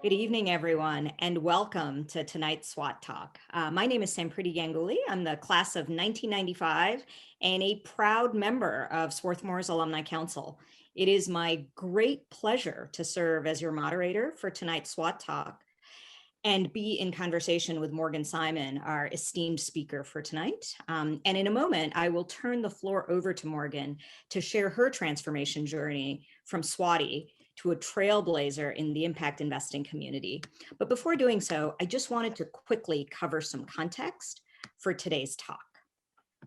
Good evening, everyone, and welcome to tonight's SWAT Talk. My name is Sampriti Ganguly. I'm the class of 1995 and a proud member of Swarthmore's Alumni Council. It is my great pleasure to serve as your moderator for tonight's SWAT Talk and be in conversation with Morgan Simon, our esteemed speaker for tonight. And in a moment, I will turn the floor over to Morgan to share her transformation journey from SWATI to a trailblazer in the impact investing community. But before doing so, I just wanted to quickly cover some context for today's talk.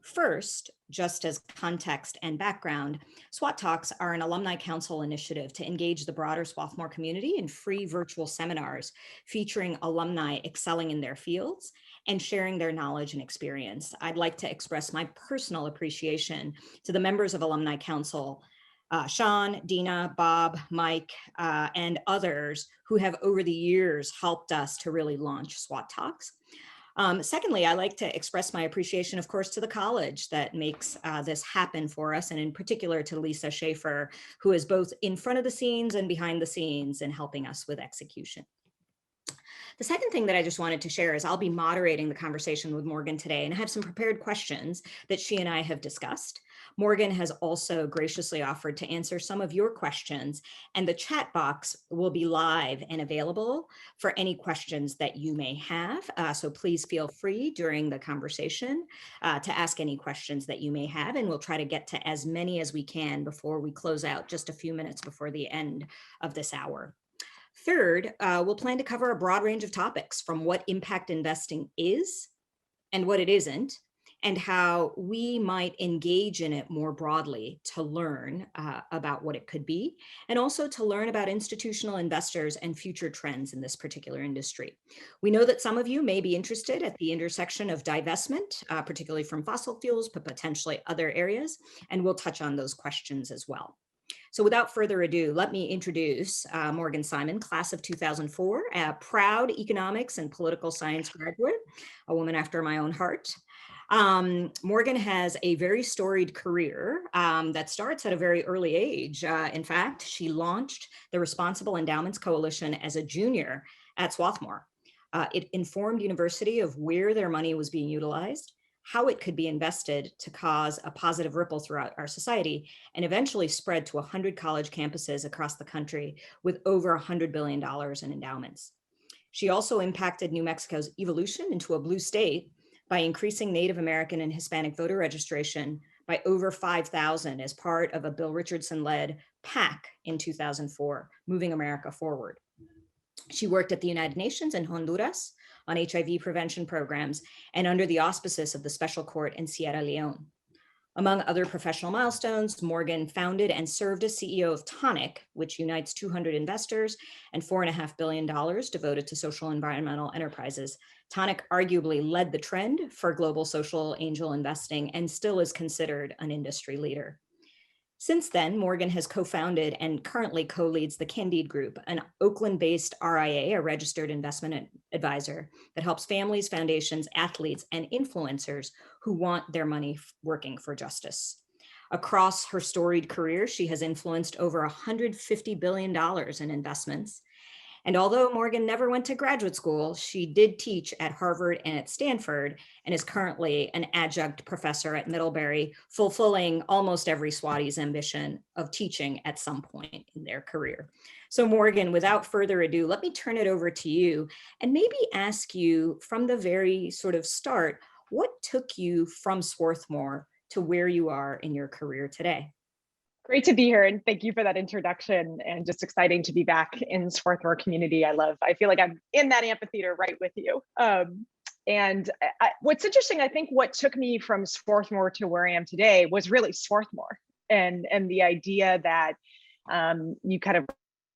First, just as context and background, SWAT Talks are an alumni council initiative to engage the broader Swarthmore community in free virtual seminars featuring alumni excelling in their fields and sharing their knowledge and experience. I'd like to express my personal appreciation to the members of Alumni Council, Sean, Dina, Bob, Mike, and others who have over the years helped us to really launch SWAT Talks. Secondly, I like to express my appreciation, of course, to the college that makes this happen for us, and in particular to Lisa Schaefer, who is both in front of the scenes and behind the scenes in helping us with execution. The second thing that I just wanted to share is I'll be moderating the conversation with Morgan today, and I have some prepared questions that she and I have discussed. Morgan has also graciously offered to answer some of your questions, and the chat box will be live and available for any questions that you may have. So please feel free during the conversation to ask any questions that you may have, and we'll try to get to as many as we can before we close out just a few minutes before the end of this hour. Third, we'll plan to cover a broad range of topics from what impact investing is and what it isn't, and how we might engage in it more broadly to learn about what it could be, and also to learn about institutional investors and future trends in this particular industry. We know that some of you may be interested at the intersection of divestment, particularly from fossil fuels, but potentially other areas, and we'll touch on those questions as well. So without further ado, let me introduce Morgan Simon, class of 2004, a proud economics and political science graduate, a woman after my own heart. Morgan has a very storied career that starts at a very early age. In fact, she launched the Responsible Endowments Coalition as a junior at Swarthmore. It informed university of where their money was being utilized, how it could be invested to cause a positive ripple throughout our society, and eventually spread to 100 college campuses across the country with over $100 billion in endowments. She also impacted New Mexico's evolution into a blue state by increasing Native American and Hispanic voter registration by over 5,000 as part of a Bill Richardson-led PAC in 2004, moving America forward. She worked at the United Nations in Honduras on HIV prevention programs and under the auspices of the Special Court in Sierra Leone. Among other professional milestones, Morgan founded and served as CEO of Tonic, which unites 200 investors and $4.5 billion devoted to social environmental enterprises. Tonic arguably led the trend for global social angel investing and still is considered an industry leader. Since then, Morgan has co-founded and currently co-leads the Candide Group, an Oakland-based RIA, a registered investment advisor that helps families, foundations, athletes, and influencers who want their money working for justice. Across her storied career, she has influenced over $150 billion in investments. And although Morgan never went to graduate school, she did teach at Harvard and at Stanford and is currently an adjunct professor at Middlebury, fulfilling almost every SWATI's ambition of teaching at some point in their career. So Morgan, without further ado, let me turn it over to you and maybe ask you from the very sort of start, what took you from Swarthmore to where you are in your career today? Great to be here, and thank you for that introduction, and just exciting to be back in Swarthmore community. I feel like I'm in that amphitheater right with you. What's interesting, I think what took me from Swarthmore to where I am today was really Swarthmore, and the idea that you kind of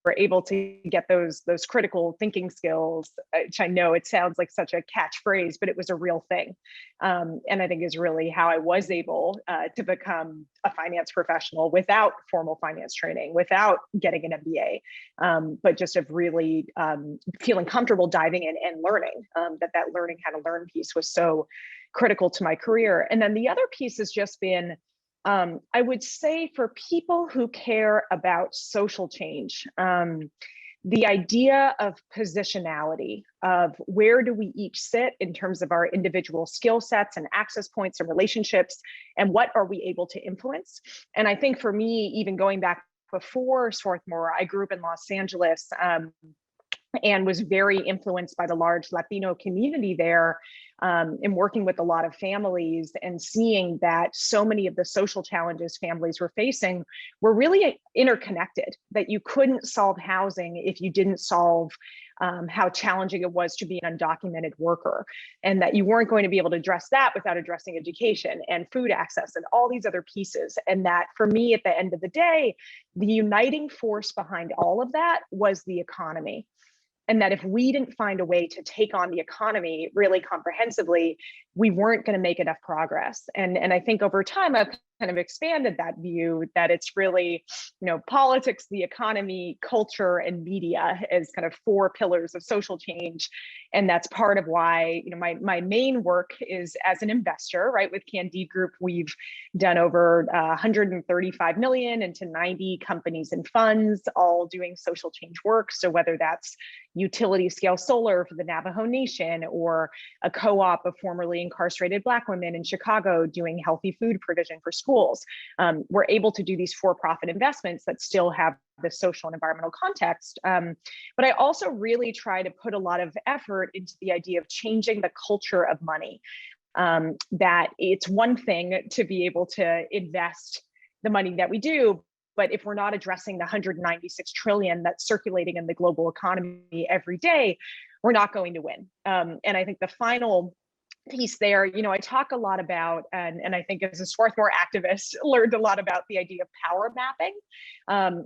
were able to get those critical thinking skills, which I know it sounds like such a catchphrase, but it was a real thing. And I think is really how I was able to become a finance professional without formal finance training, without getting an MBA, but just of really feeling comfortable diving in and learning that learning how to learn piece was so critical to my career. And then the other piece has just been, I would say, for people who care about social change, the idea of positionality, of where do we each sit in terms of our individual skill sets and access points and relationships, and what are we able to influence. And I think for me, even going back before Swarthmore, I grew up in Los Angeles, and was very influenced by the large Latino community there, in working with a lot of families and seeing that so many of the social challenges families were facing were really interconnected, that you couldn't solve housing if you didn't solve how challenging it was to be an undocumented worker, and that you weren't going to be able to address that without addressing education and food access and all these other pieces. And that for me, at the end of the day, the uniting force behind all of that was the economy. And that if we didn't find a way to take on the economy really comprehensively, we weren't going to make enough progress. And I think over time, I've kind of expanded that view, that it's really, politics, the economy, culture, and media as kind of four pillars of social change. And that's part of why, my main work is as an investor, right? With Candide Group, we've done over 135 million into 90 companies and funds, all doing social change work. So whether that's utility scale solar for the Navajo Nation, or a co-op of formerly incarcerated Black women in Chicago doing healthy food provision for schools, we're able to do these for-profit investments that still have the social and environmental context. But I also really try to put a lot of effort into the idea of changing the culture of money. That it's one thing to be able to invest the money that we do, but if we're not addressing the 196 trillion that's circulating in the global economy every day, we're not going to win. And I think the final piece there, I talk a lot about, and I think as a Swarthmore activist, learned a lot about the idea of power mapping,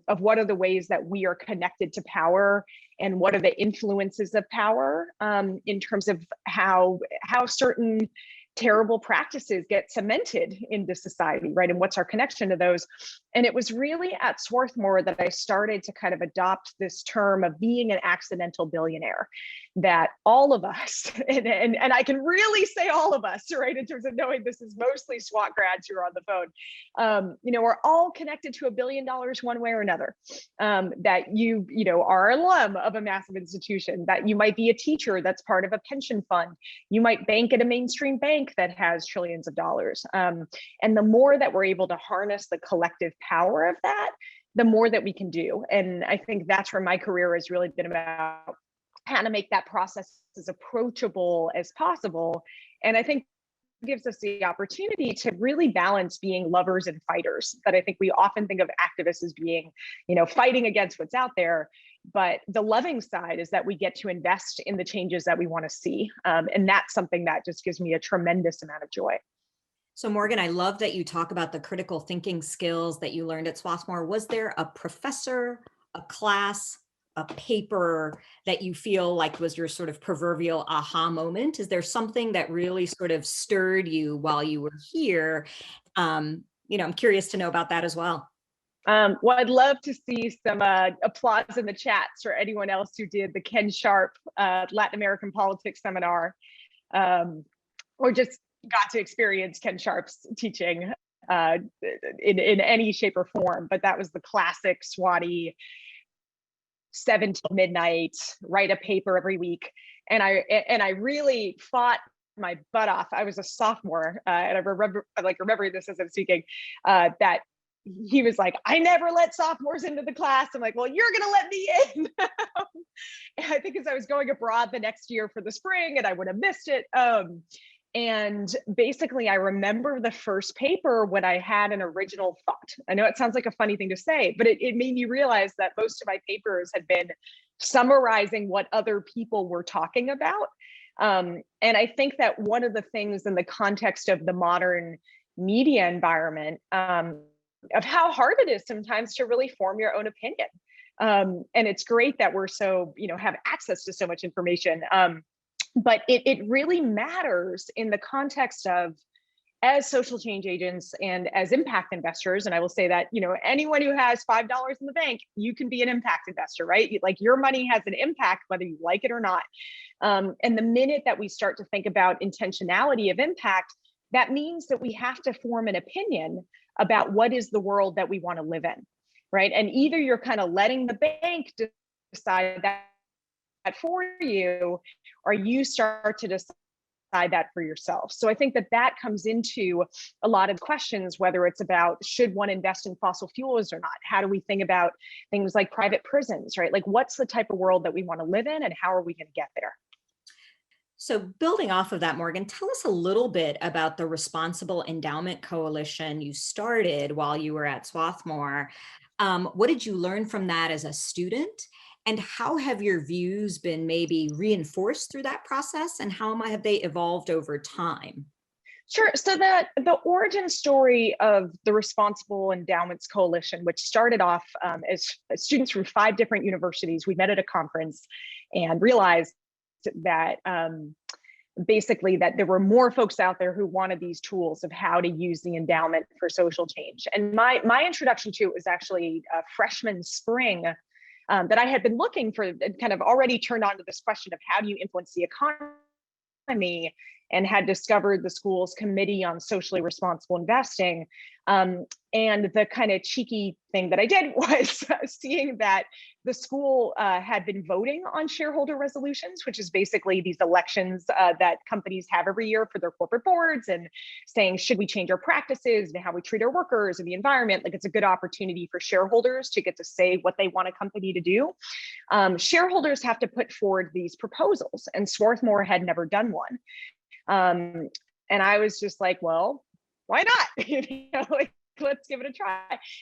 of what are the ways that we are connected to power, and what are the influences of power, in terms of how certain terrible practices get cemented into society, right? And what's our connection to those? And it was really at Swarthmore that I started to kind of adopt this term of being an accidental billionaire, that all of us, and I can really say all of us, right, in terms of knowing this is mostly SWAT grads who are on the phone, we're all connected to $1 billion one way or another. That you are an alum of a massive institution, that you might be a teacher that's part of a pension fund, you might bank at a mainstream bank that has trillions of dollars. And the more that we're able to harness the collective power of that, the more that we can do. And I think that's where my career has really been about, how to make that process as approachable as possible. And I think gives us the opportunity to really balance being lovers and fighters. That I think we often think of activists as being, fighting against what's out there. But the loving side is that we get to invest in the changes that we want to see. And that's something that just gives me a tremendous amount of joy. So Morgan, I love that you talk about the critical thinking skills that you learned at Swarthmore. Was there a professor, a class, a paper that you feel like was your sort of proverbial aha moment? Is there something that really sort of stirred you while you were here? I'm curious to know about that as well. Well, I'd love to see some applause in the chats for anyone else who did the Ken Sharp Latin American politics seminar, or just got to experience Ken Sharp's teaching in any shape or form. But that was the classic SWATy 7 till midnight, write a paper every week. And I really fought my butt off. I was a sophomore, and I remember this as I'm speaking, that he was like, I never let sophomores into the class. I'm like, well, you're gonna let me in. And I think as I was going abroad the next year for the spring, and I would have missed it. And basically, I remember the first paper when I had an original thought. I know it sounds like a funny thing to say, but it made me realize that most of my papers had been summarizing what other people were talking about. And I think that one of the things in the context of the modern media environment, of how hard it is sometimes to really form your own opinion. And it's great that we're so, have access to so much information. But it really matters in the context of, as social change agents and as impact investors. And I will say that, anyone who has $5 in the bank, you can be an impact investor, right? Like, your money has an impact, whether you like it or not. And the minute that we start to think about intentionality of impact, that means that we have to form an opinion about what is the world that we want to live in, right? And either you're kind of letting the bank decide that for you, or you start to decide that for yourself. So I think that that comes into a lot of questions, whether it's about should one invest in fossil fuels or not? How do we think about things like private prisons, right? Like what's the type of world that we want to live in and how are we going to get there? So, building off of that, Morgan, tell us a little bit about the Responsible Endowment Coalition you started while you were at Swarthmore. What did you learn from that as a student? And how have your views been maybe reinforced through that process? And how have they evolved over time? Sure. So the origin story of the Responsible Endowments Coalition, which started off as students from 5 different universities, we met at a conference and realized that basically that there were more folks out there who wanted these tools of how to use the endowment for social change. And my introduction to it was actually freshman spring, that I had been looking for, kind of already turned on to this question of how do you influence the economy, and had discovered the school's Committee on Socially Responsible Investing. And the kind of cheeky thing that I did was seeing that the school had been voting on shareholder resolutions, which is basically these elections that companies have every year for their corporate boards, and saying, should we change our practices and how we treat our workers and the environment? Like it's a good opportunity for shareholders to get to say what they want a company to do. Shareholders have to put forward these proposals, and Swarthmore had never done one. And I was just like, well, why not? Like, let's give it a try.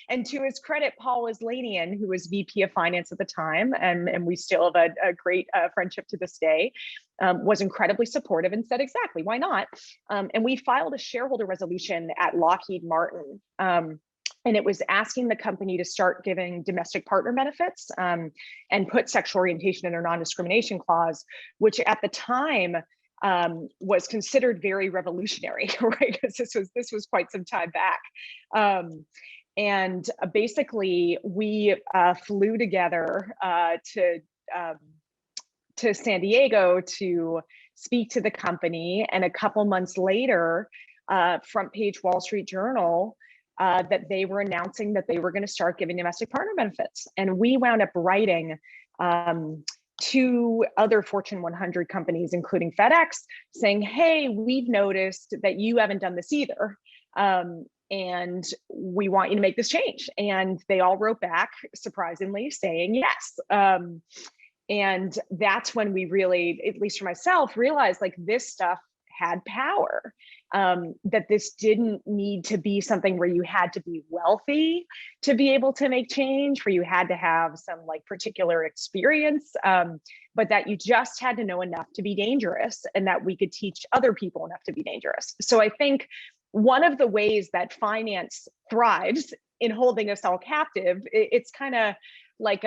And to his credit, Paul Waslanian, who was VP of Finance at the time, and we still have a great friendship to this day, was incredibly supportive and said, exactly, why not? And we filed a shareholder resolution at Lockheed Martin. And it was asking the company to start giving domestic partner benefits, and put sexual orientation in their non-discrimination clause, which at the time was considered very revolutionary, right? Because this was quite some time back. And basically, we flew together to San Diego to speak to the company, and a couple months later, front page Wall Street Journal, that they were announcing that they were going to start giving domestic partner benefits, and we wound up writing 2 other Fortune 100 companies, including FedEx, saying, hey, we've noticed that you haven't done this either. And we want you to make this change. And they all wrote back, surprisingly, saying yes. And that's when we really, at least for myself, realized like this stuff had power, that this didn't need to be something where you had to be wealthy to be able to make change, where you had to have some like particular experience, but that you just had to know enough to be dangerous, and that we could teach other people enough to be dangerous. So I think one of the ways that finance thrives in holding us all captive, it's kind of like,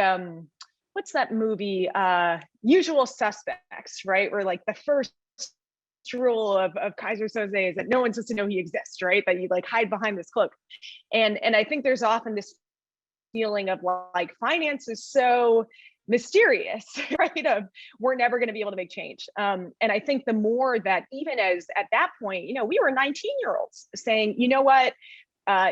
what's that movie, Usual Suspects, right? Where like the first rule of Kaiser Soze is that no one's supposed to know he exists, right? That you like hide behind this cloak. And I think there's often this feeling of like finance is so mysterious, right? Of we're never going to be able to make change. And I think the more that, even as at that point, we were 19-year-olds saying, you know what,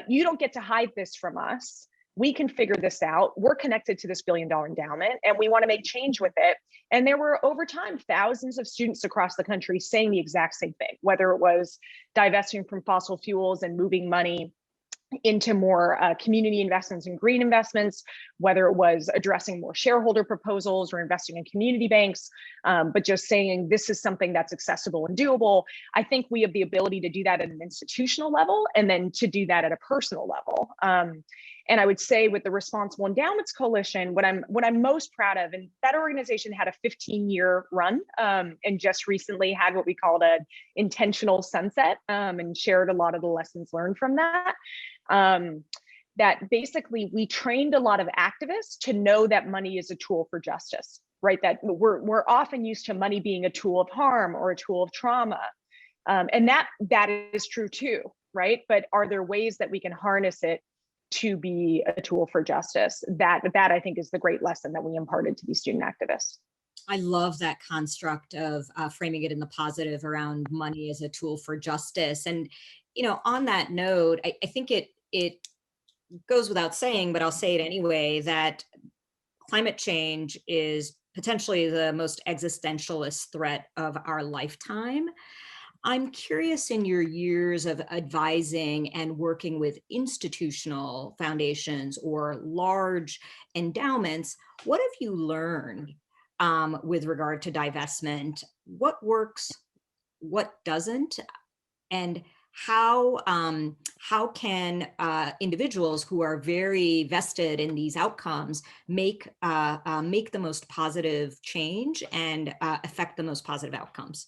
you don't get to hide this from us. We can figure this out. We're connected to this $1 billion endowment, and we want to make change with it. And there were, over time, thousands of students across the country saying the exact same thing, whether it was divesting from fossil fuels and moving money into more community investments and green investments, whether it was addressing more shareholder proposals or investing in community banks, but just saying this is something that's accessible and doable. I think we have the ability to do that at an institutional level, and then to do that at a personal level. And I would say with the Responsible Endowments Coalition, what I'm most proud of, and that organization had a 15-year run, and just recently had what we called an intentional sunset, and shared a lot of the lessons learned from that. That basically we trained a lot of activists to know that money is a tool for justice, right? That we're often used to money being a tool of harm or a tool of trauma, and that is true too, right? But are there ways that we can harness it to be a tool for justice? That I think is the great lesson that we imparted to these student activists. I love that construct of framing it in the positive around money as a tool for justice. And, on that note, I think it goes without saying, but I'll say it anyway, that climate change is potentially the most existentialist threat of our lifetime. I'm curious, in your years of advising and working with institutional foundations or large endowments, what have you learned with regard to divestment? What works, what doesn't, and how can individuals who are very vested in these outcomes make the most positive change and affect the most positive outcomes?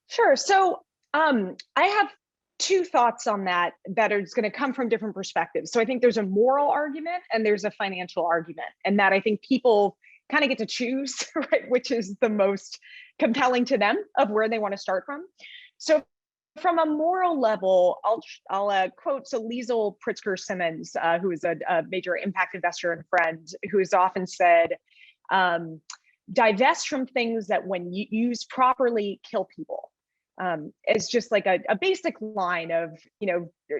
Sure. So I have two thoughts on that that are going to come from different perspectives. So I think there's a moral argument and there's a financial argument, and that I think people kind of get to choose, right, which is the most compelling to them of where they want to start from. So from a moral level, I'll quote Liesl Pritzker Simmons, who is a major impact investor and friend, who has often said, divest from things that when used properly kill people. It's just like a basic line of,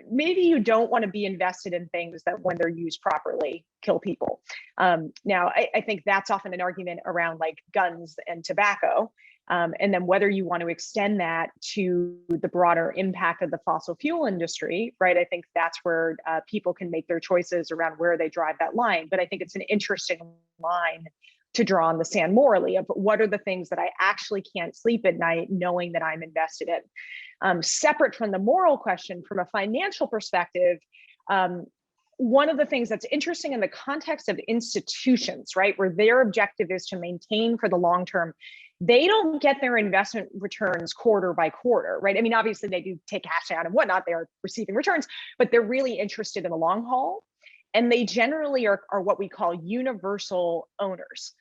maybe you don't want to be invested in things that when they're used properly kill people. Now, I think that's often an argument around like guns and tobacco. And then whether you want to extend that to the broader impact of the fossil fuel industry, right? I think that's where people can make their choices around where they drive that line. But I think it's an interesting line to draw on the sand morally of what are the things that I actually can't sleep at night knowing that I'm invested in. Separate from the moral question, from a financial perspective, one of the things that's interesting in the context of institutions, right, where their objective is to maintain for the long term, they don't get their investment returns quarter by quarter, right? I mean, obviously they do take cash out and whatnot, they are receiving returns, but they're really interested in the long haul. And they generally are what we call universal owners,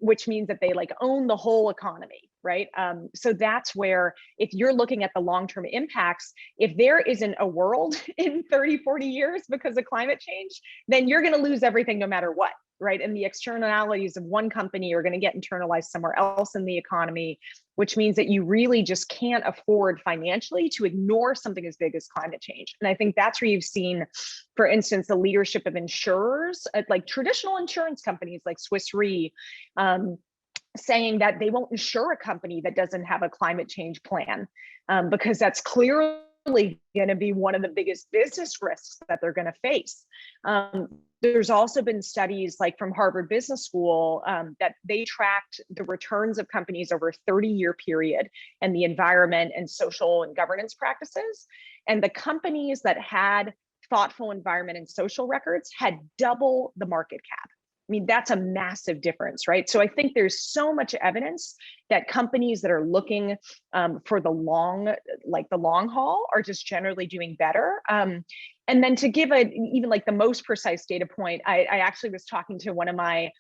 which means that they like own the whole economy, right? So that's where, if you're looking at the long-term impacts, if there isn't a world in 30, 40 years because of climate change, then you're gonna lose everything no matter what, right? And the externalities of one company are gonna get internalized somewhere else in the economy, which means that you really just can't afford financially to ignore something as big as climate change. And I think that's where you've seen, for instance, the leadership of insurers, like traditional insurance companies like Swiss Re, saying that they won't insure a company that doesn't have a climate change plan, because that's clearly going to be one of the biggest business risks that they're going to face. There's also been studies like from Harvard Business School that they tracked the returns of companies over a 30-year period and the environment and social and governance practices. And the companies that had thoughtful environment and social records had double the market cap. I mean, that's a massive difference, right? So I think there's so much evidence that companies that are looking for the long haul are just generally doing better. And then to give even like the most precise data point, I actually was talking to one of my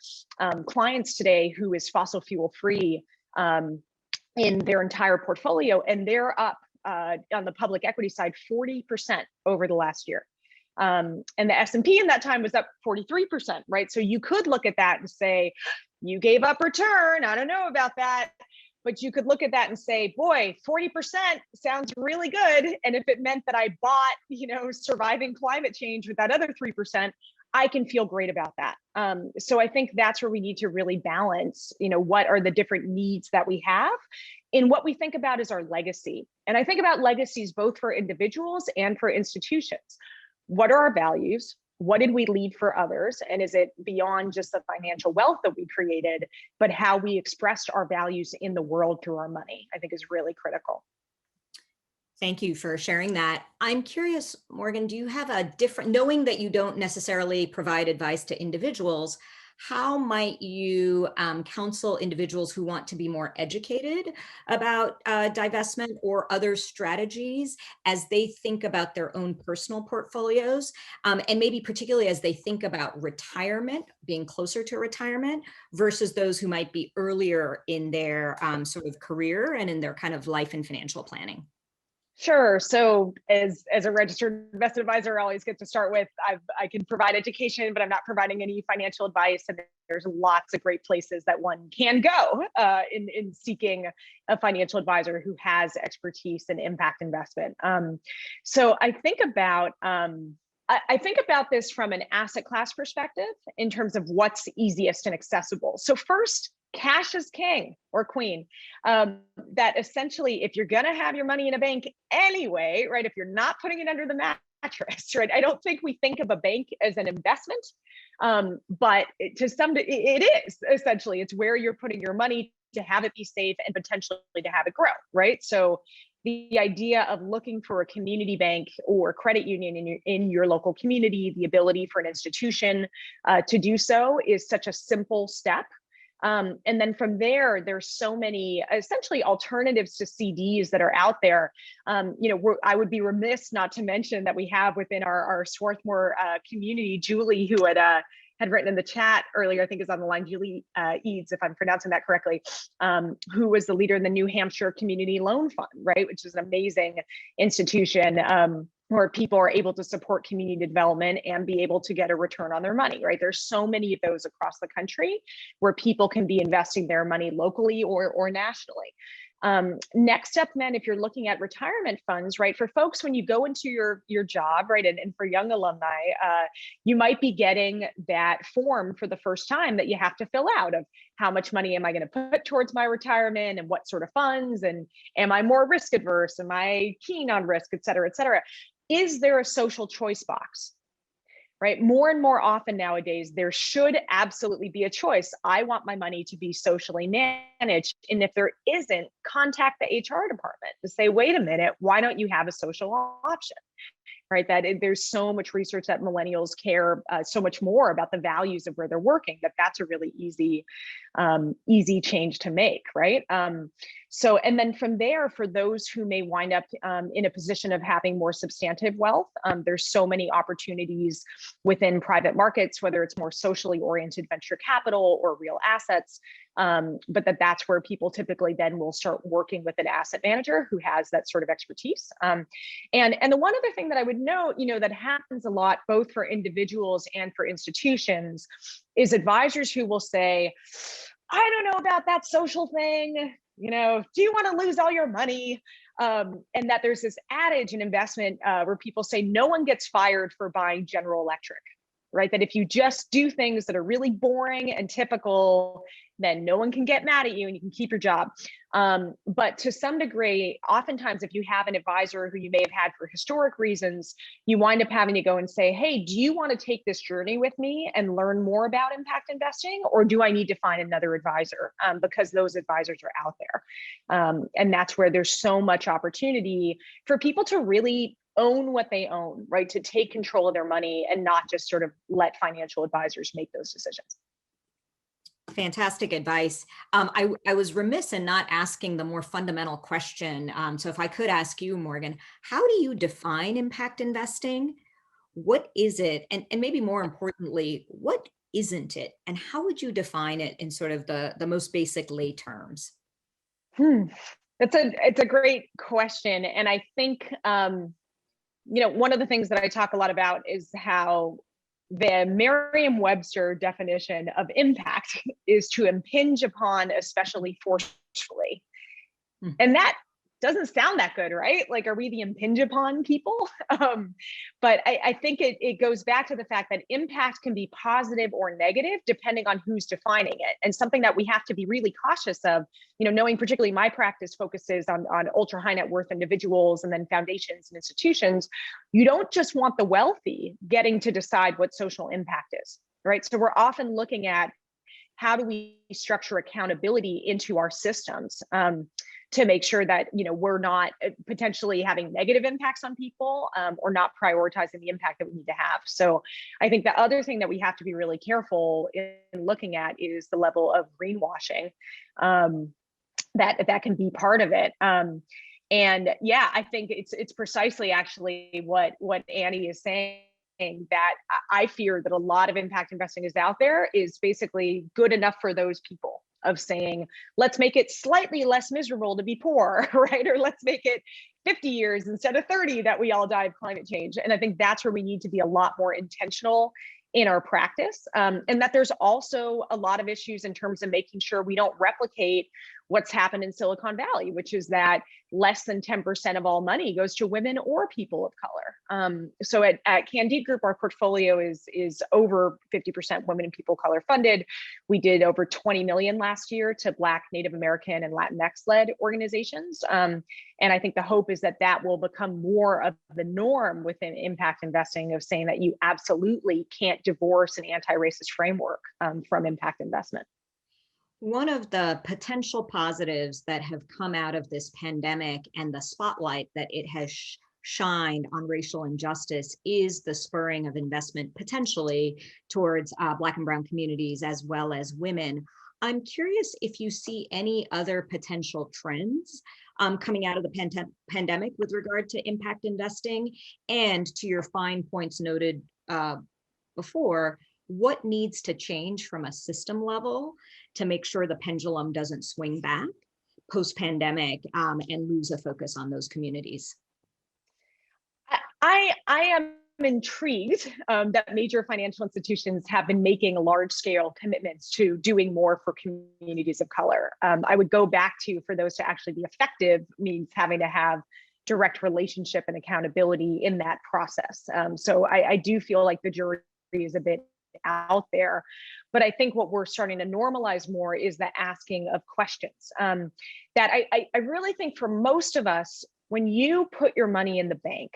clients today who is fossil fuel free in their entire portfolio, and they're up on the public equity side 40% over the last year. And the S&P in that time was up 43%, right? So you could look at that and say, you gave up return, I don't know about that. But you could look at that and say, boy, 40% sounds really good. And if it meant that I bought, surviving climate change with that other 3%, I can feel great about that. So I think that's where we need to really balance, what are the different needs that we have in what we think about as our legacy. And I think about legacies both for individuals and for institutions. What are our values? What did we leave for others? And is it beyond just the financial wealth that we created, but how we expressed our values in the world through our money, I think is really critical. Thank you for sharing that. I'm curious, Morgan, do you have a different, knowing that you don't necessarily provide advice to individuals, how might you counsel individuals who want to be more educated about divestment or other strategies as they think about their own personal portfolios, and maybe particularly as they think about retirement, being closer to retirement, versus those who might be earlier in their sort of career and in their kind of life and financial planning? Sure. So as a registered investment advisor, I always get to start with, I can provide education, but I'm not providing any financial advice. And there's lots of great places that one can go in seeking a financial advisor who has expertise in impact investment. So I think about I think about this from an asset class perspective in terms of what's easiest and accessible. So first, cash is king or queen. That essentially, if you're gonna have your money in a bank anyway, right? If you're not putting it under the mattress, right? I don't think we think of a bank as an investment, but to some, it is essentially. It's where you're putting your money to have it be safe and potentially to have it grow, right? So the idea of looking for a community bank or credit union in your local community, the ability for an institution to do so is such a simple step. And then from there, there's so many essentially alternatives to CDs that are out there. I would be remiss not to mention that we have within our Swarthmore community, Julie, who had written in the chat earlier, I think is on the line, Julie Eads, if I'm pronouncing that correctly, who was the leader in the New Hampshire Community Loan Fund, right? Which is an amazing institution where people are able to support community development and be able to get a return on their money, right? There's so many of those across the country where people can be investing their money locally or nationally. Next up, then, if you're looking at retirement funds, right, for folks, when you go into your job, right, and for young alumni, you might be getting that form for the first time that you have to fill out of how much money am I going to put towards my retirement and what sort of funds, and am I more risk adverse? Am I keen on risk, et cetera, et cetera? Is there a social choice box? Right? More and more often nowadays, there should absolutely be a choice. I want my money to be socially managed. And if there isn't, contact the HR department to say, wait a minute, why don't you have a social option? Right? There's so much research that millennials care so much more about the values of where they're working, that's a really easy change to make, right? So, and then from there, for those who may wind up in a position of having more substantive wealth, there's so many opportunities within private markets, whether it's more socially oriented venture capital or real assets, but that's where people typically then will start working with an asset manager who has that sort of expertise. And the one other thing that I would note, that happens a lot, both for individuals and for institutions, is advisors who will say, I don't know about that social thing. Do you want to lose all your money? And that there's this adage in investment where people say no one gets fired for buying General Electric, right? That if you just do things that are really boring and typical, then no one can get mad at you and you can keep your job. But to some degree, oftentimes, if you have an advisor who you may have had for historic reasons, you wind up having to go and say, hey, do you want to take this journey with me and learn more about impact investing? Or do I need to find another advisor? Because those advisors are out there. And that's where there's so much opportunity for people to really own what they own, right? To take control of their money and not just sort of let financial advisors make those decisions. Fantastic advice. I was remiss in not asking the more fundamental question. So if I could ask you, Morgan, how do you define impact investing? What is it? And maybe more importantly, what isn't it? And how would you define it in sort of the most basic lay terms? It's a great question. And I think, one of the things that I talk a lot about is how the Merriam-Webster definition of impact is to impinge upon, especially forcefully. And that doesn't sound that good, right? Like, are we the impinge upon people? But I think it goes back to the fact that impact can be positive or negative depending on who's defining it. And something that we have to be really cautious of, knowing particularly my practice focuses on ultra high net worth individuals and then foundations and institutions. You don't just want the wealthy getting to decide what social impact is, right? So we're often looking at how do we structure accountability into our systems to make sure that we're not potentially having negative impacts on people or not prioritizing the impact that we need to have. So I think the other thing that we have to be really careful in looking at is the level of greenwashing that can be part of it. And yeah, I think it's precisely actually what Annie is saying, that I fear that a lot of impact investing is out there is basically good enough for those people, of saying, let's make it slightly less miserable to be poor, right? Or let's make it 50 years instead of 30 that we all die of climate change. And I think that's where we need to be a lot more intentional in our practice. And that there's also a lot of issues in terms of making sure we don't replicate what's happened in Silicon Valley, which is that less than 10% of all money goes to women or people of color. So at Candide Group, our portfolio is over 50% women and people of color funded. We did over 20 million last year to Black, Native American, and Latinx-led organizations. And I think the hope is that that will become more of the norm within impact investing, of saying that you absolutely can't divorce an anti-racist framework from impact investment. One of the potential positives that have come out of this pandemic and the spotlight that it has shined on racial injustice is the spurring of investment potentially towards Black and Brown communities as well as women. I'm curious if you see any other potential trends coming out of the pandemic with regard to impact investing, and to your fine points noted before, what needs to change from a system level to make sure the pendulum doesn't swing back post-pandemic and lose a focus on those communities? I am intrigued that major financial institutions have been making large-scale commitments to doing more for communities of color. I would go back to, for those to actually be effective, means having to have direct relationship and accountability in that process. So I do feel like the jury is a bit out there, but I think what we're starting to normalize more is the asking of questions. That I really think for most of us, when you put your money in the bank,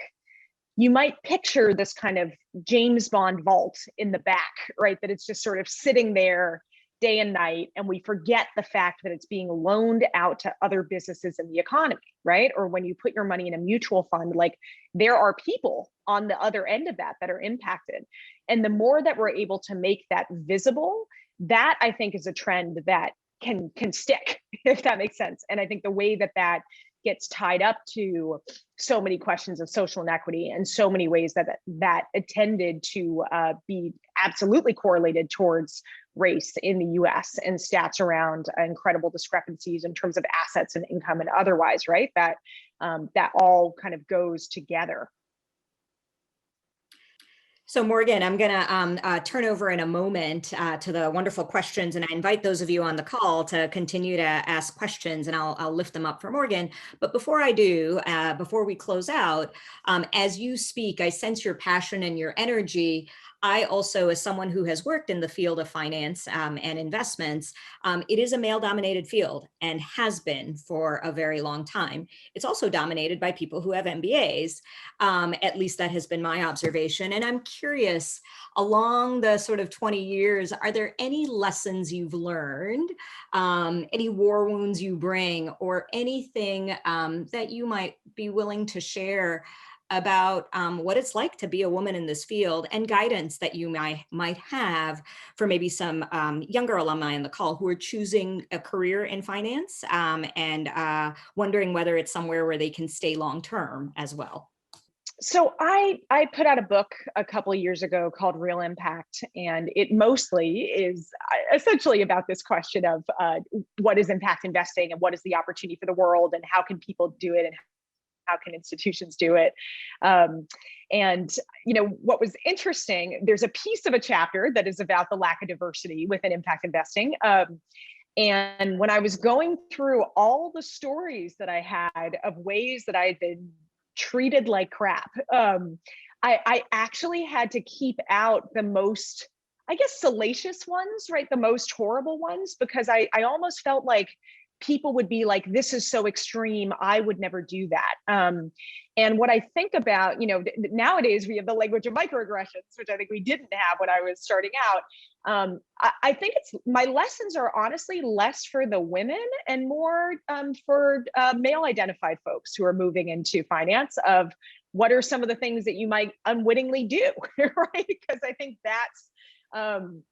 you might picture this kind of James Bond vault in the back, right? That it's just sort of sitting there day and night, and we forget the fact that it's being loaned out to other businesses in the economy, right? Or when you put your money in a mutual fund, like, there are people on the other end of that that are impacted. And the more that we're able to make that visible, that I think is a trend that can stick, if that makes sense. And I think the way that that gets tied up to so many questions of social inequity and so many ways that tended to be absolutely correlated towards race in the US, and stats around incredible discrepancies in terms of assets and income and otherwise, right? That all kind of goes together. So Morgan, I'm going to turn over in a moment to the wonderful questions, and I invite those of you on the call to continue to ask questions, and I'll lift them up for Morgan. But before I do, before we close out, as you speak, I sense your passion and your energy. I also, as someone who has worked in the field of finance and investments, it is a male-dominated field and has been for a very long time. It's also dominated by people who have MBAs. At least that has been my observation. And I'm curious, along the sort of 20 years, are there any lessons you've learned, any war wounds you bring, or anything that you might be willing to share about what it's like to be a woman in this field, and guidance that you might have for maybe some younger alumni on the call who are choosing a career in finance and wondering whether it's somewhere where they can stay long-term as well? So I put out a book a couple of years ago called Real Impact, and it mostly is essentially about this question of what is impact investing and what is the opportunity for the world, and how can people do it, and how can institutions do it? And what was interesting, there's a piece of a chapter that is about the lack of diversity within impact investing. And when I was going through all the stories that I had of ways that I had been treated like crap, I actually had to keep out the most, I guess, salacious ones, right? The most horrible ones, because I almost felt like people would be like, this is so extreme, I would never do that. And what I think about, nowadays we have the language of microaggressions, which I think we didn't have when I was starting out. I think my lessons are honestly less for the women and more for male identified folks who are moving into finance, of what are some of the things that you might unwittingly do, right? Because I think that's,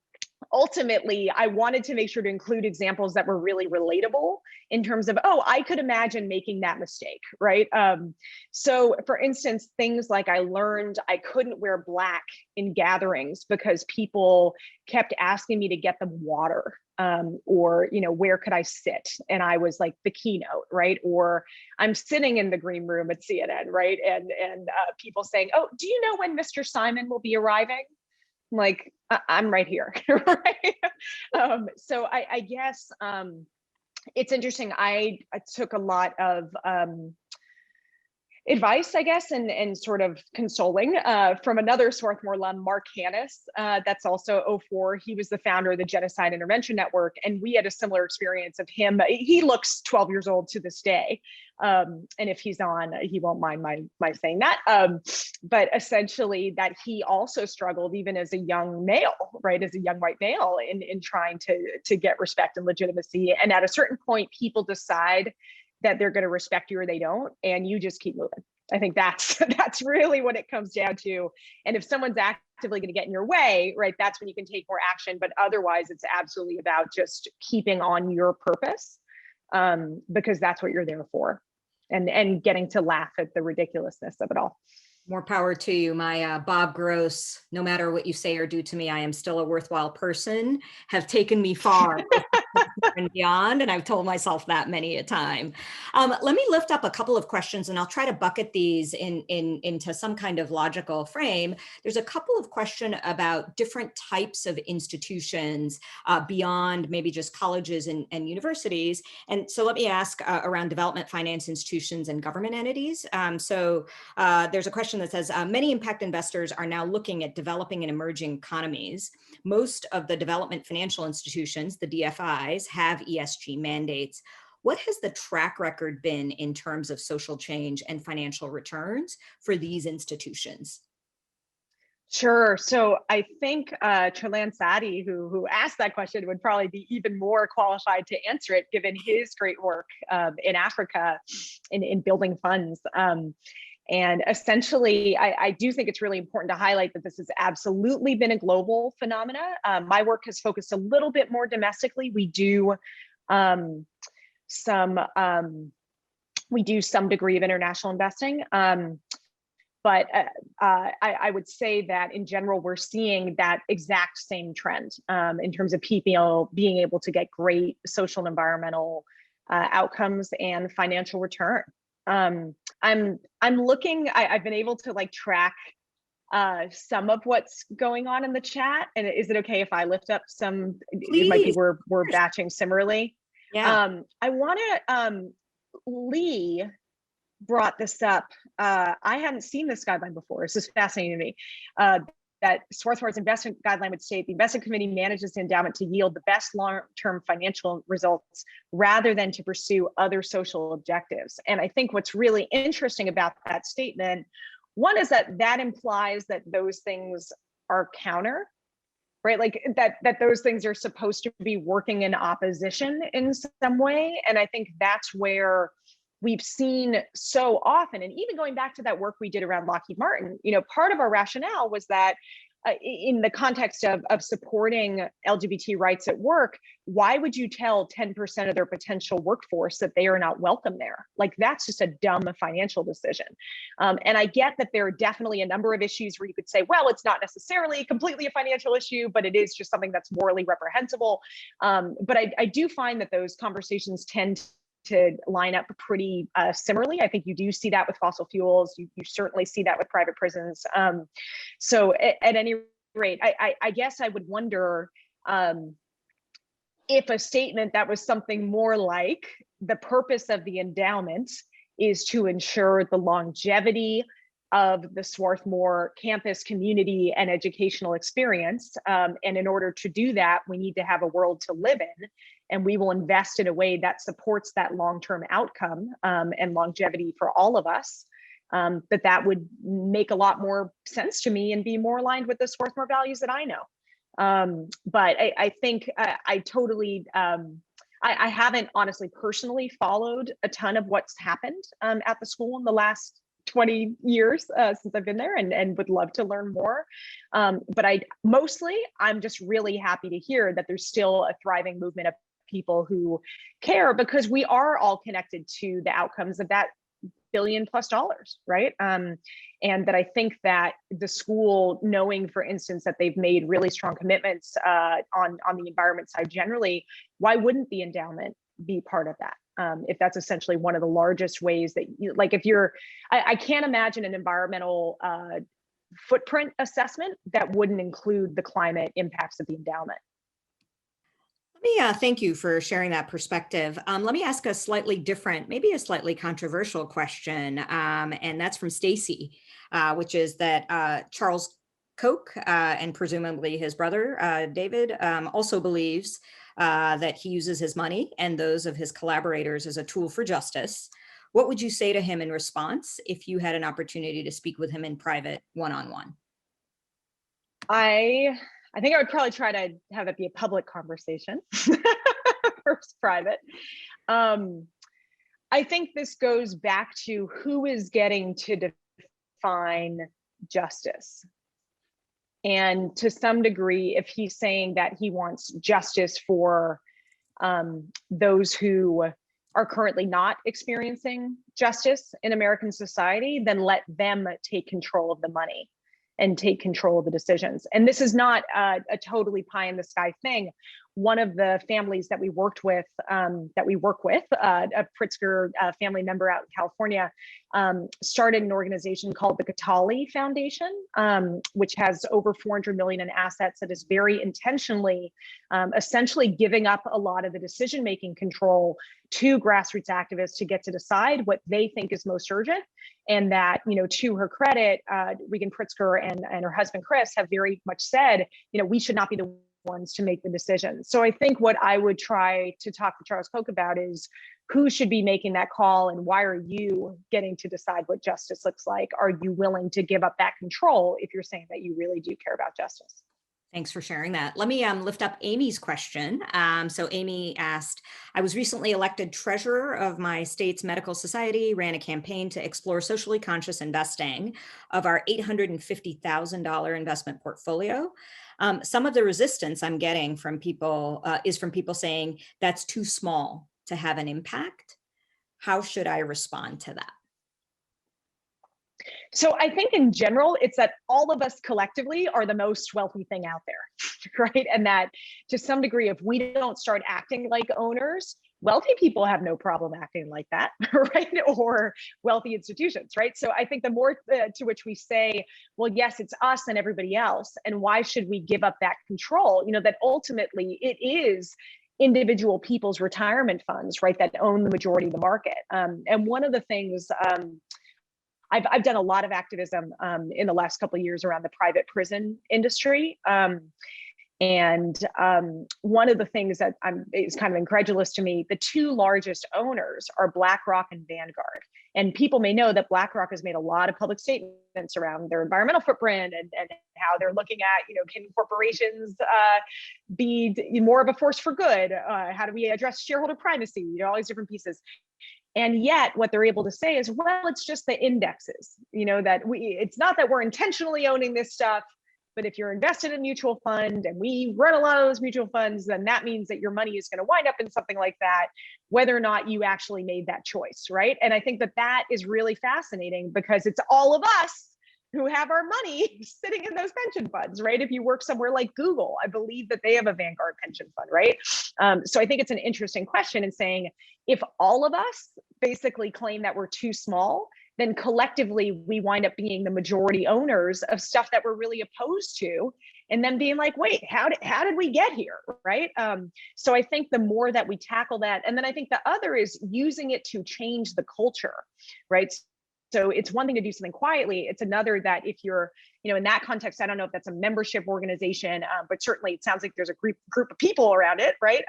ultimately, I wanted to make sure to include examples that were really relatable in terms of, oh, I could imagine making that mistake, right? So for instance, things like I learned I couldn't wear black in gatherings because people kept asking me to get them water, or, where could I sit? And I was like the keynote, right? Or I'm sitting in the green room at CNN, right? And people saying, oh, do you know when Mr. Simon will be arriving? I'm like, I'm right here, right? So I guess, it's interesting. I took a lot of advice, I guess, and sort of consoling from another Swarthmore alum, Mark Hannis. That's also '04. He was the founder of the Genocide Intervention Network, and we had a similar experience of him. He looks 12 years old to this day, and if he's on, he won't mind my saying that. But essentially, that he also struggled even as a young male, right, as a young white male, in trying to get respect and legitimacy. And at a certain point, people decide that they're going to respect you or they don't, and you just keep moving. I think that's really what it comes down to. And if someone's actively going to get in your way, right, that's when you can take more action. But otherwise, it's absolutely about just keeping on your purpose, because that's what you're there for, and getting to laugh at the ridiculously of it all. More power to you. My Bob Gross, no matter what you say or do to me, I am still a worthwhile person, have taken me far and beyond. And I've told myself that many a time. Let me lift up a couple of questions and I'll try to bucket these into some kind of logical frame. There's a couple of questions about different types of institutions beyond maybe just colleges and universities. And so let me ask around development finance institutions and government entities. There's a question that says, many impact investors are now looking at developing and emerging economies. Most of the development financial institutions, the DFIs, have ESG mandates. What has the track record been in terms of social change and financial returns for these institutions? Sure. So I think Trailan Sadi, who asked that question, would probably be even more qualified to answer it, given his great work in Africa in building funds. And essentially, I do think it's really important to highlight that this has absolutely been a global phenomena. My work has focused a little bit more domestically. We do some degree of international investing. But I would say that in general, we're seeing that exact same trend in terms of people being able to get great social and environmental outcomes and financial return. I'm looking, I've been able to track some of what's going on in the chat. And is it okay if I lift up some? Please. It might be we're batching similarly. Yeah. I want to, Lee brought this up. I hadn't seen this guideline before. This is fascinating to me. That Swarthmore's investment guideline would state the investment committee manages the endowment to yield the best long-term financial results rather than to pursue other social objectives. And I think what's really interesting about that statement, one is that implies that those things are counter, right? Like that those things are supposed to be working in opposition in some way. And I think that's where we've seen so often, and even going back to that work we did around Lockheed Martin, part of our rationale was that in the context of supporting LGBT rights at work, why would you tell 10% of their potential workforce that they are not welcome there? Like, that's just a dumb financial decision. And I get that there are definitely a number of issues where you could say, well, it's not necessarily completely a financial issue, but it is just something that's morally reprehensible. But I do find that those conversations tend to line up pretty similarly. I think you do see that with fossil fuels. You certainly see that with private prisons. So at any rate, I guess I would wonder if a statement that was something more like the purpose of the endowment is to ensure the longevity of the Swarthmore campus community and educational experience. And in order to do that, we need to have a world to live in. And we will invest in a way that supports that long-term outcome and longevity for all of us. That would make a lot more sense to me and be more aligned with the Swarthmore values that I know. But I think I totally, I haven't honestly personally followed a ton of what's happened at the school in the last 20 years since I've been there, and would love to learn more. But I'm just really happy to hear that there's still a thriving movement of people who care, because we are all connected to the outcomes of that $1 billion+, right? And that I think that the school, knowing, for instance, that they've made really strong commitments on the environment side generally, why wouldn't the endowment be part of that? If that's essentially one of the largest ways that I can't imagine an environmental footprint assessment that wouldn't include the climate impacts of the endowment. Let me thank you for sharing that perspective. Let me ask a slightly different, maybe a slightly controversial question, and that's from Stacy, which is that Charles Koch and presumably his brother David also believes that he uses his money and those of his collaborators as a tool for justice. What would you say to him in response if you had an opportunity to speak with him in private, one-on-one? I I think I would probably try to have it be a public conversation versus private. Um, I think this goes back to who is getting to define justice. And to some degree, if he's saying that he wants justice for those who are currently not experiencing justice in American society, then let them take control of the money and take control of the decisions. And this is not a totally pie in the sky thing. One of the families that we worked with, that we work with, a Pritzker family member out in California, started an organization called the Katali Foundation, which has over 400 million in assets, that is very intentionally, essentially giving up a lot of the decision-making control to grassroots activists to get to decide what they think is most urgent. And that, to her credit, Regan Pritzker and her husband Chris have very much said, we should not be the ones to make the decisions. So I think what I would try to talk to Charles Koch about is who should be making that call, and why are you getting to decide what justice looks like? Are you willing to give up that control if you're saying that you really do care about justice? Thanks for sharing that. Let me lift up Amy's question. So Amy asked, I was recently elected treasurer of my state's medical society, ran a campaign to explore socially conscious investing of our $850,000 investment portfolio. Some of the resistance I'm getting from people is from people saying that's too small to have an impact. How should I respond to that? So I think in general, it's that all of us collectively are the most wealthy thing out there, right? And that to some degree, if we don't start acting like owners, wealthy people have no problem acting like that, right? Or wealthy institutions, right? So I think the more to which we say, well, yes, it's us and everybody else, and why should we give up that control? That ultimately it is individual people's retirement funds, right, that own the majority of the market. And one of the things, I've done a lot of activism in the last couple of years around the private prison industry. And one of the things that is kind of incredulous to me, the two largest owners are BlackRock and Vanguard. And people may know that BlackRock has made a lot of public statements around their environmental footprint and how they're looking at, can corporations be more of a force for good? How do we address shareholder privacy? All these different pieces. And yet what they're able to say is, well, it's just the indexes, that it's not that we're intentionally owning this stuff, but if you're invested in a mutual fund and we run a lot of those mutual funds, then that means that your money is going to wind up in something like that, whether or not you actually made that choice, right? And I think that that is really fascinating, because it's all of us who have our money sitting in those pension funds, right? If you work somewhere like Google, I believe that they have a Vanguard pension fund, right? So I think it's an interesting question in saying, if all of us basically claim that we're too small, then collectively we wind up being the majority owners of stuff that we're really opposed to, and then being like, wait, how did we get here, right? So I think the more that we tackle that, and then I think the other is using it to change the culture, right? So it's one thing to do something quietly. It's another that if you're, in that context, I don't know if that's a membership organization, but certainly it sounds like there's a group of people around it, right?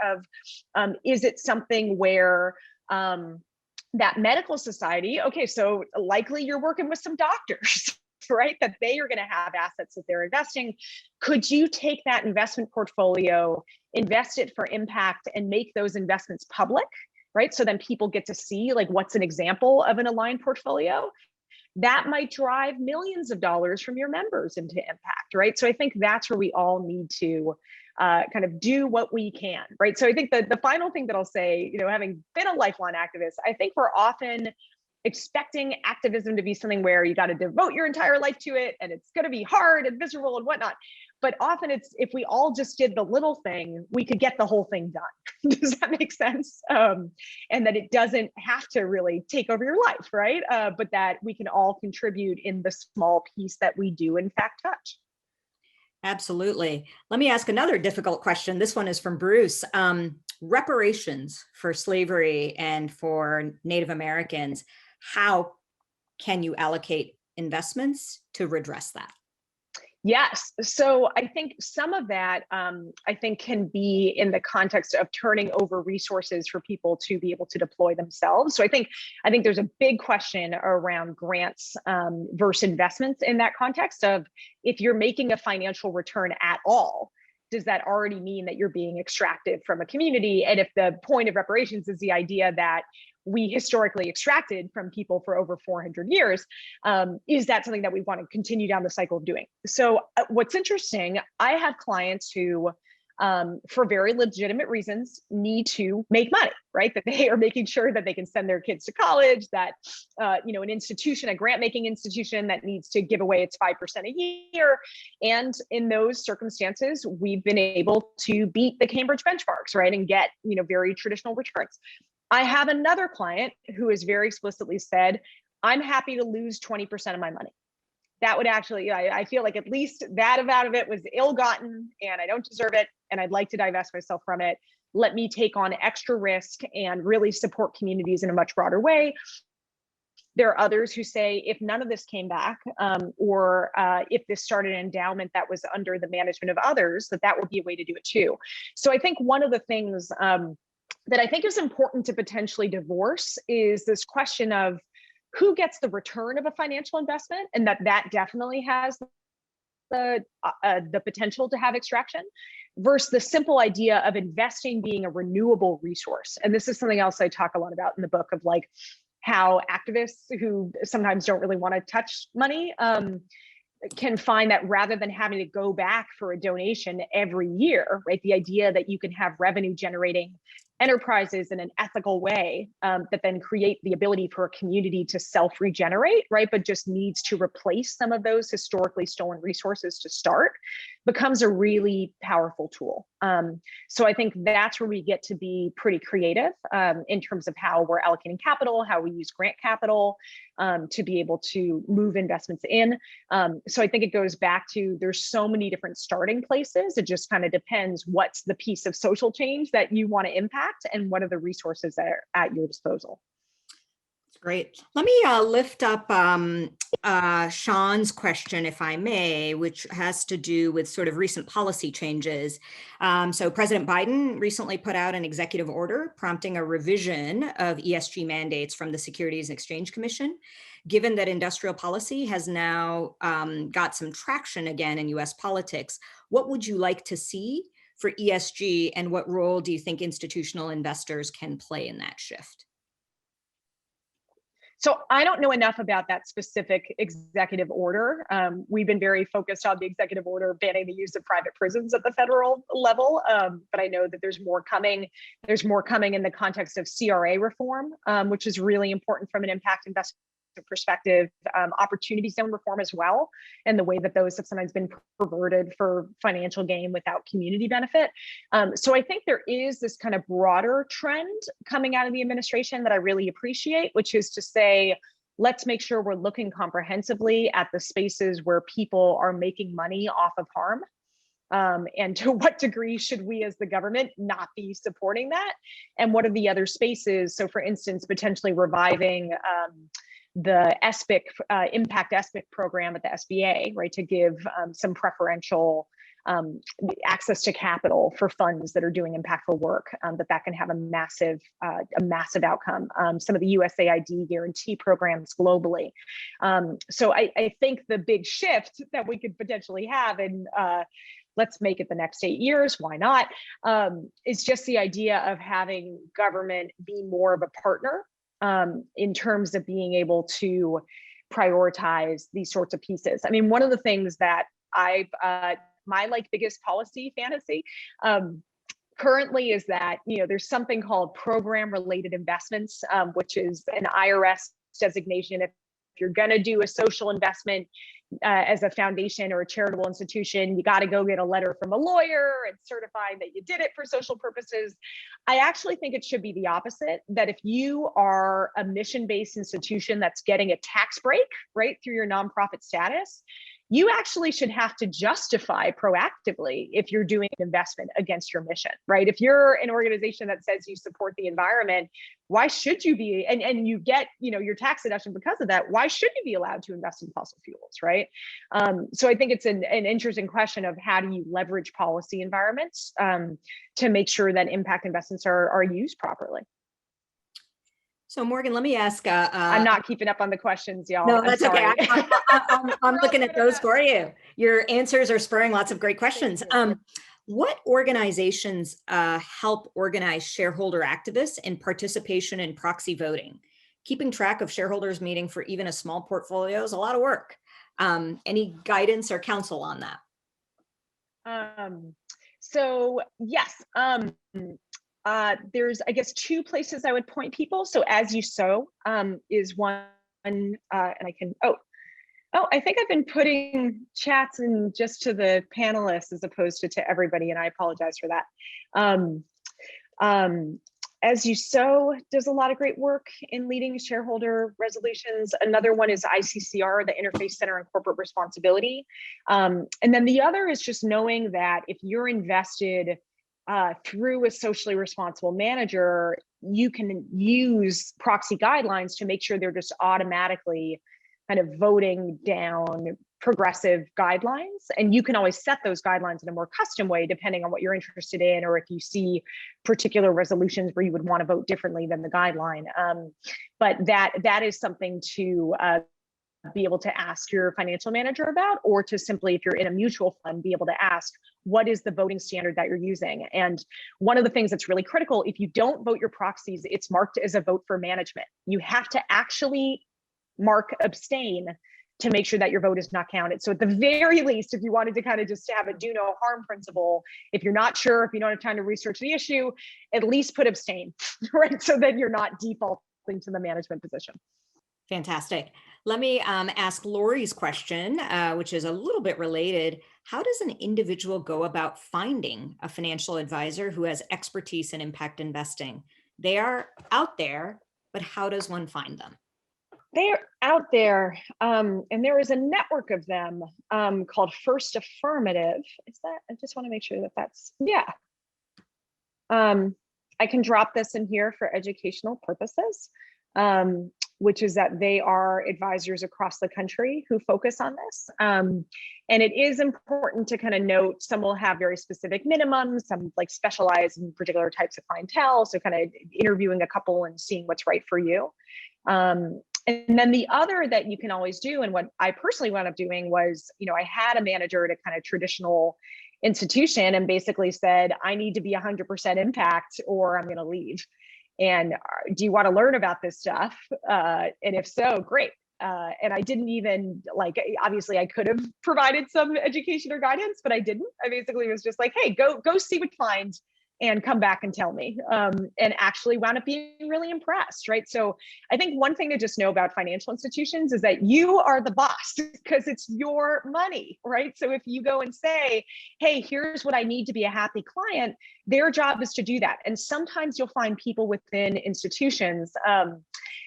Is it something where that medical society, okay, so likely you're working with some doctors, right? That they are going to have assets that they're investing. Could you take that investment portfolio, invest it for impact, and make those investments public? Right? So then people get to see like what's an example of an aligned portfolio that might drive millions of dollars from your members into impact, right? So I think that's where we all need to kind of do what we can, right? So I think that the final thing that I'll say, having been a lifelong activist, I think we're often expecting activism to be something where you got to devote your entire life to it and it's going to be hard and miserable and whatnot. But often it's, if we all just did the little thing, we could get the whole thing done. Does that make sense? And that it doesn't have to really take over your life, right? But that we can all contribute in the small piece that we do in fact touch. Absolutely. Let me ask another difficult question. This one is from Bruce. Reparations for slavery and for Native Americans, how can you allocate investments to redress that? Yes. So I think some of that, I think, can be in the context of turning over resources for people to be able to deploy themselves. So I think there's a big question around grants versus investments in that context of, if you're making a financial return at all, does that already mean that you're being extracted from a community? And if the point of reparations is the idea that we historically extracted from people for over 400 years, is that something that we want to continue down the cycle of doing? So what's interesting, I have clients who, for very legitimate reasons, need to make money, right? That they are making sure that they can send their kids to college, that an institution, a grant making institution that needs to give away its 5% a year. And in those circumstances, we've been able to beat the Cambridge benchmarks, right? And get, very traditional returns. I have another client who has very explicitly said, I'm happy to lose 20% of my money. That would actually, I feel like at least that amount of it was ill-gotten and I don't deserve it, and I'd like to divest myself from it. Let me take on extra risk and really support communities in a much broader way. There are others who say, if none of this came back, or if this started an endowment that was under the management of others, that would be a way to do it too. So I think one of the things that I think is important to potentially divorce is this question of who gets the return of a financial investment, and that definitely has the potential to have extraction, versus the simple idea of investing being a renewable resource. And this is something else I talk a lot about in the book, of like how activists who sometimes don't really want to touch money can find that rather than having to go back for a donation every year, right? The idea that you can have revenue generating enterprises in an ethical way that then create the ability for a community to self-regenerate, right? But just needs to replace some of those historically stolen resources to start, becomes a really powerful tool. So I think that's where we get to be pretty creative in terms of how we're allocating capital, how we use grant capital to be able to move investments in. So I think it goes back to, there's so many different starting places. It just kind of depends what's the piece of social change that you want to impact and what are the resources that are at your disposal. Great. Let me lift up Sean's question, if I may, which has to do with sort of recent policy changes. So President Biden recently put out an executive order prompting a revision of ESG mandates from the Securities and Exchange Commission. Given that industrial policy has now got some traction again in US politics, what would you like to see for ESG, and what role do you think institutional investors can play in that shift? So I don't know enough about that specific executive order. We've been very focused on the executive order banning the use of private prisons at the federal level, but I know that there's more coming. There's more coming in the context of CRA reform, which is really important from an impact investment perspective, opportunity zone reform as well, and the way that those have sometimes been perverted for financial gain without community benefit. So I think there is this kind of broader trend coming out of the administration that I really appreciate, which is to say, let's make sure we're looking comprehensively at the spaces where people are making money off of harm. And to what degree should we as the government not be supporting that? And what are the other spaces? So for instance, potentially reviving the SBIC, Impact SBIC program at the SBA, right, to give some preferential access to capital for funds that are doing impactful work, that can have a massive outcome. Some of the USAID guarantee programs globally. So I think the big shift that we could potentially have, and let's make it the next 8 years, why not, is just the idea of having government be more of a partner in terms of being able to prioritize these sorts of pieces. I mean, one of the things that my biggest policy fantasy currently is that, there's something called program related investments, which is an IRS designation. If you're going to do a social investment as a foundation or a charitable institution, you got to go get a letter from a lawyer and certifying that you did it for social purposes. I actually think it should be the opposite, that if you are a mission-based institution that's getting a tax break, right, through your nonprofit status, you actually should have to justify proactively if you're doing an investment against your mission, right? If you're an organization that says you support the environment, why should you be, and you get, your tax deduction because of that, why should you be allowed to invest in fossil fuels, right? So I think it's an interesting question of how do you leverage policy environments to make sure that impact investments are used properly. So Morgan, let me ask. I'm not keeping up on the questions, y'all. No, that's okay. I'm looking at those that. for you. Your answers are spurring lots of great questions. What organizations help organize shareholder activists in participation in proxy voting? Keeping track of shareholders meeting for even a small portfolio is a lot of work. Any guidance or counsel on that? So yes, there's, I guess, two places I would point people. So As You Sow is one, and I can, I think I've been putting chats in just to the panelists as opposed to everybody, and I apologize for that. As You Sow does a lot of great work in leading shareholder resolutions. Another one is ICCR, the Interfaith Center on Corporate Responsibility. And then the other is just knowing that if you're invested through a socially responsible manager, you can use proxy guidelines to make sure they're just automatically kind of voting down progressive guidelines. And you can always set those guidelines in a more custom way, depending on what you're interested in, or if you see particular resolutions where you would want to vote differently than the guideline. But that is something to be able to ask your financial manager about, or to simply, if you're in a mutual fund, be able to ask, what is the voting standard that you're using? And one of the things that's really critical, if you don't vote your proxies, it's marked as a vote for management. You have to actually mark abstain to make sure that your vote is not counted. So at the very least, if you wanted to kind of just have a do no harm principle, if you're not sure, if you don't have time to research the issue, at least put abstain, right? So that you're not defaulting to the management position. Fantastic. Let me ask Lori's question, which is a little bit related. How does an individual go about finding a financial advisor who has expertise in impact investing? They are out there, but how does one find them? They're out there, and there is a network of them called First Affirmative. Is that? I just want to make sure that that's, yeah. I can drop this in here for educational purposes, which is that they are advisors across the country who focus on this. And it is important to kind of note, some will have very specific minimums, some like specialize in particular types of clientele. So kind of interviewing a couple and seeing what's right for you. And then the other that you can always do, and what I personally wound up doing was, I had a manager at a kind of traditional institution and basically said, I need to be 100% impact or I'm going to leave. And do you want to learn about this stuff? And if so, great. And I didn't even obviously I could have provided some education or guidance, but I didn't. I basically was just like, hey, go see what you find and come back and tell me, and actually wound up being really impressed, right? So I think one thing to just know about financial institutions is that you are the boss because it's your money, right? So if you go and say, hey, here's what I need to be a happy client, their job is to do that. And sometimes you'll find people within institutions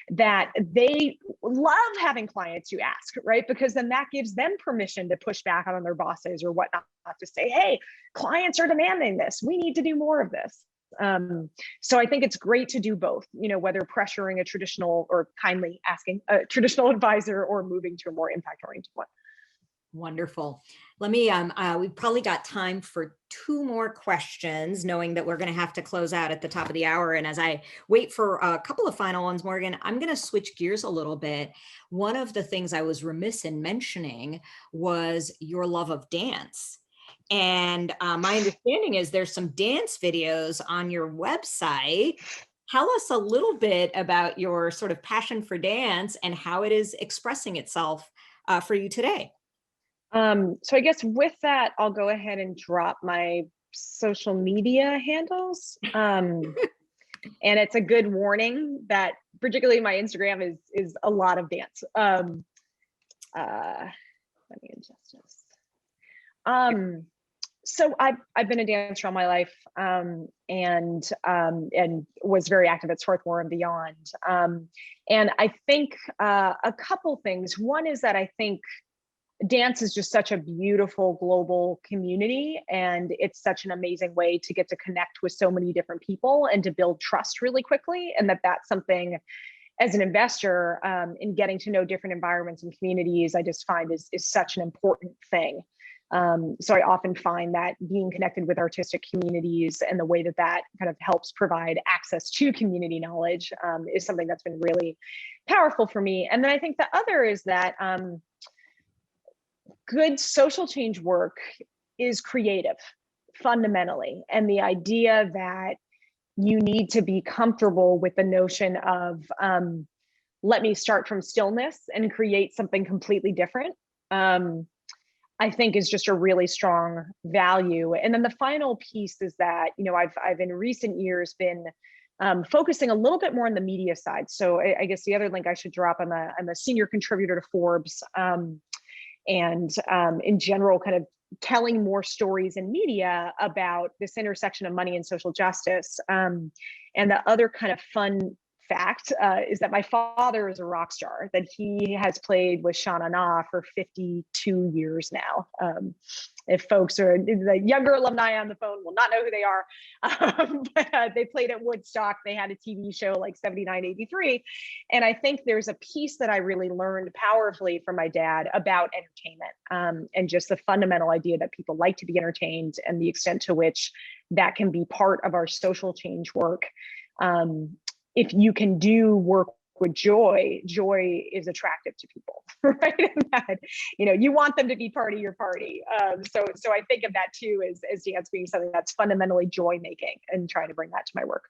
that they love having clients who ask, right? Because then that gives them permission to push back on their bosses or whatnot, to say, hey, clients are demanding this. We need to do more of this. So I think it's great to do both, whether pressuring a traditional or kindly asking a traditional advisor or moving to a more impact-oriented one. Wonderful. Let me, we've probably got time for 2 more questions, knowing that we're going to have to close out at the top of the hour. And as I wait for a couple of final ones, Morgan, I'm going to switch gears a little bit. One of the things I was remiss in mentioning was your love of dance. And my understanding is there's some dance videos on your website. Tell us a little bit about your sort of passion for dance and how it is expressing itself for you today. So I guess with that, I'll go ahead and drop my social media handles. And it's a good warning that particularly my Instagram is a lot of dance. Let me adjust this. So I've been a dancer all my life, and was very active at Swarthmore and beyond. And I think a couple things. One is that I think dance is just such a beautiful global community, and it's such an amazing way to get to connect with so many different people and to build trust really quickly. And that's something as an investor, in getting to know different environments and communities, I just find is such an important thing. So I often find that being connected with artistic communities and the way that kind of helps provide access to community knowledge is something that's been really powerful for me. And then I think the other is that good social change work is creative fundamentally. And the idea that you need to be comfortable with the notion of let me start from stillness and create something completely different, I think is just a really strong value. And then the final piece is that, I've in recent years been focusing a little bit more on the media side. So I guess the other link I should drop, I'm a senior contributor to Forbes, and in general, kind of telling more stories in media about this intersection of money and social justice. And the other kind of fun fact is that my father is a rock star, that he has played with Sha Na Na for 52 years now. If folks are the younger alumni on the phone will not know who they are, but they played at Woodstock. They had a TV show like 79, 83. And I think there's a piece that I really learned powerfully from my dad about entertainment, and just the fundamental idea that people like to be entertained and the extent to which that can be part of our social change work. If you can do work with joy is attractive to people, right? And that, you want them to be part of your party. So I think of that too as dance being something that's fundamentally joy making, and trying to bring that to my work.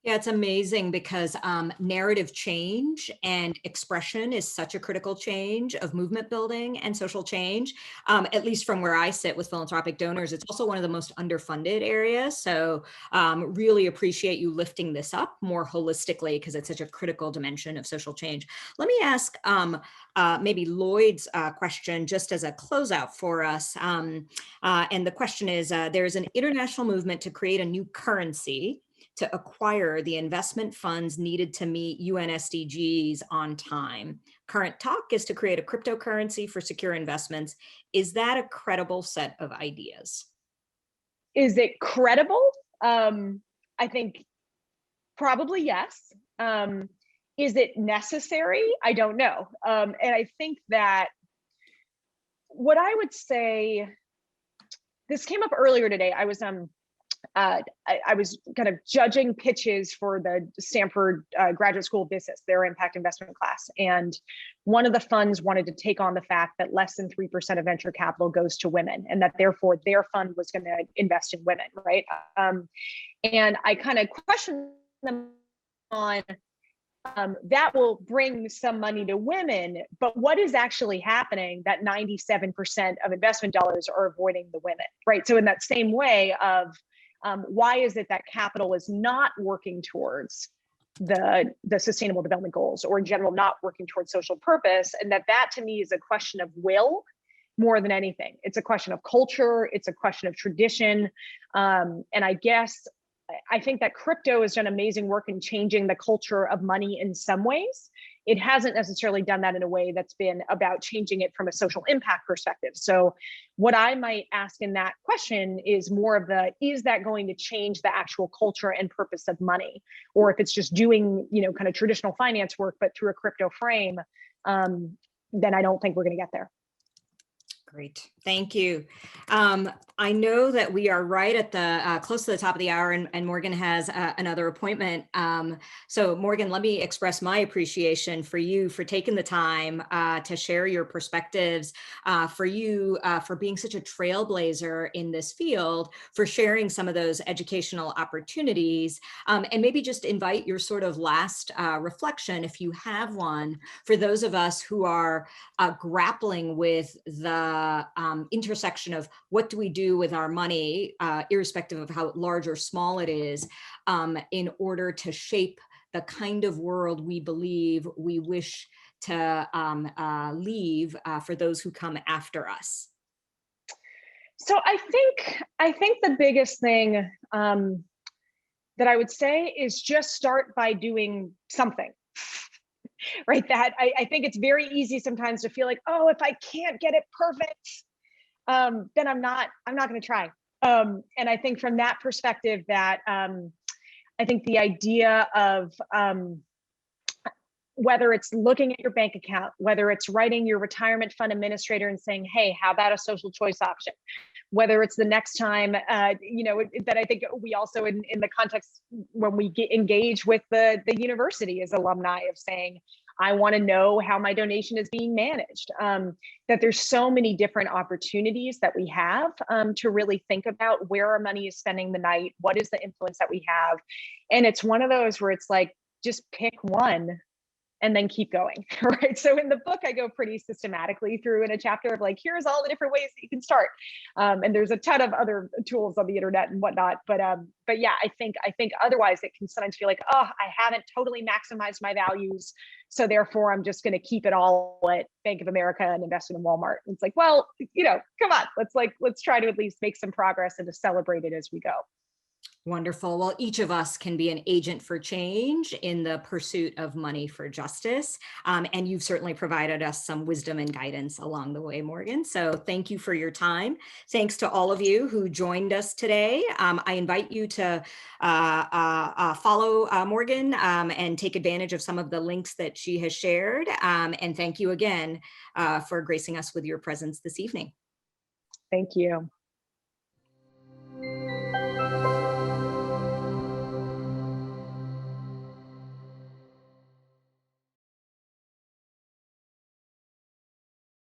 Yeah, it's amazing because narrative change and expression is such a critical change of movement building and social change. At least from where I sit with philanthropic donors, it's also one of the most underfunded areas. So really appreciate you lifting this up more holistically, because it's such a critical dimension of social change. Let me ask maybe Lloyd's question just as a closeout for us. And the question is, there's an international movement to create a new currency to acquire the investment funds needed to meet UN SDGs on time. Current talk is to create a cryptocurrency for secure investments. Is that a credible set of ideas? Is it credible? I think probably yes. Is it necessary? I don't know. And I think that what I would say, this came up earlier today. I was I was kind of judging pitches for the Stanford Graduate School of Business, their impact investment class. And one of the funds wanted to take on the fact that less than 3% of venture capital goes to women, and that therefore their fund was going to invest in women, right? And I kind of questioned them on that will bring some money to women, but what is actually happening that 97% of investment dollars are avoiding the women, right? So in that same way of why is it that capital is not working towards the sustainable development goals, or in general not working towards social purpose? And that to me is a question of will more than anything. It's a question of culture, it's a question of tradition. And I think that crypto has done amazing work in changing the culture of money in some ways. It hasn't necessarily done that in a way that's been about changing it from a social impact perspective. So what I might ask in that question is more of is that going to change the actual culture and purpose of money? Or if it's just doing, kind of traditional finance work, but through a crypto frame, then I don't think we're going to get there. Great, thank you. I know that we are right at the close to the top of the hour, and Morgan has another appointment. So Morgan, let me express my appreciation for you for taking the time to share your perspectives, for you for being such a trailblazer in this field, for sharing some of those educational opportunities, and maybe just invite your sort of last reflection, if you have one, for those of us who are grappling with the intersection of what do we do with our money, irrespective of how large or small it is, in order to shape the kind of world we believe we wish to leave for those who come after us. So I think the biggest thing that I would say is just start by doing something. right? That I think it's very easy sometimes to feel like, oh, if I can't get it perfect, then I'm not going to try. And I think from that perspective, that I think the idea of whether it's looking at your bank account, whether it's writing your retirement fund administrator and saying, hey, how about a social choice option? Whether it's the next time, that I think we also in the context when we get engaged with the university as alumni of saying, I want to know how my donation is being managed. That there's so many different opportunities that we have to really think about where our money is spending the night, what is the influence that we have. And it's one of those where it's like, just pick one and then keep going, right? So in the book, I go pretty systematically through in a chapter of like, here's all the different ways that you can start. And there's a ton of other tools on the internet and whatnot. But yeah, I think otherwise it can sometimes feel like, oh, I haven't totally maximized my values, so therefore I'm just going to keep it all at Bank of America and invest in Walmart. And it's like, well, come on, let's try to at least make some progress and to celebrate it as we go. Wonderful. Well, each of us can be an agent for change in the pursuit of money for justice. And you've certainly provided us some wisdom and guidance along the way, Morgan. So thank you for your time. Thanks to all of you who joined us today. I invite you to follow Morgan and take advantage of some of the links that she has shared. And thank you again for gracing us with your presence this evening. Thank you.